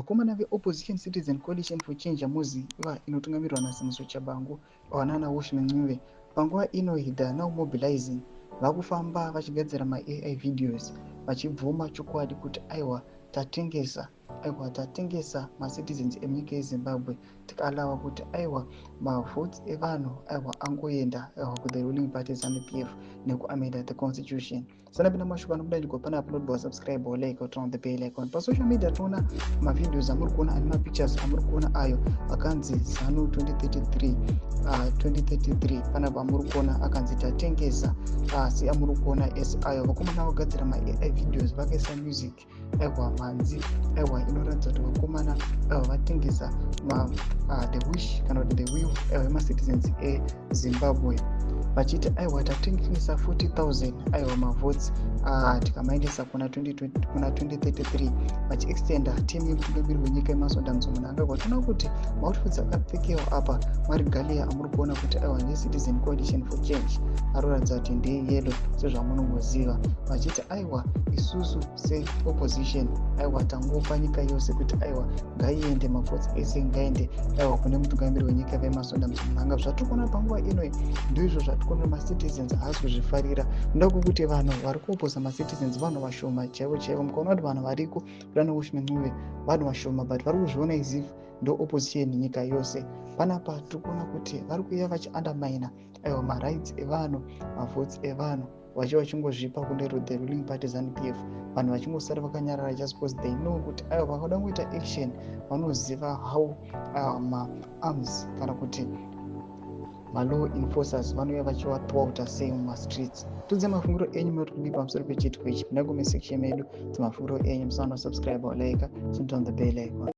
vakomana veopposition citizen coalition for change yamuzi inotungamirirwa naSimuso Chabangu wanana Washman Ncube panguva ino the now mobilizing vakufamba vachigadzira maAI videos vachibvuma chokwadi kuti tatengesa macitizens emunyika yeZimbabwe tikalava kuti mavotes evanhu angoenda kuthe ruling party ZANU-PF nekuamenda the constitution. Sana pina mashoko anobuda ndikopana upload wa subscribe or like or turn on the bell icon. Pa social media tona mavideos amuri kuona ani mapictures amuri kuona ayo akanzi ZANU 2033 pana pamuri kuona akanzi tatengesa si amuri kuona es ayo vakomana vagadzira maAI videos vakaisa music manzi inoratidza kuti vakomana vatengesa the wish kana kuti the will yemacitizens eZimbabwe vachiti tatengesa 40,000 mavotes tikamaendesa kuna 2033 vachiextenda team yemutungamiri wenyika yemasonda muzomunanga kwatona kuti maoutfits akapfekewa apa marigalia amuri kuona kuti neCitizen Coalition for Change aroratidza kuti ndeyeyellow sezvamunongoziva vachiti isusu seopposition tangopa nyika yose kuti ngaiende mavotes ese ngaende kune mutungamiri wenyika yemasonda muzomunanga zvatiri kuona panguva ino ndizvo zvatikuona macitizens haasi kuzvifarira ndoda kuti vanhu vari kuoposa macitizens vanhu vashoma chaivo mukaona kuti vanhu variko kudana Washman Ncube vanhu vashoma but vari kuzviona izif ndo opposition nyika yose panapa tikuona kuti vari kuiya vachiundermina marights evanhu mavotes evanhu vachingozvipa kune the ruling party ZANU-PF vanhu vachingosara vakanyarara just because they know kuti vakada kuita action vanoziva how maarms kana kuti malaw enforcers vanouya vachivathwauta sei mumastreets. Tudze mafungiro enyu muri kudipa pamusoro pechitiko ichi pinda kume section medu timafungiro enyu musana subscribe or like turn on the bell icon.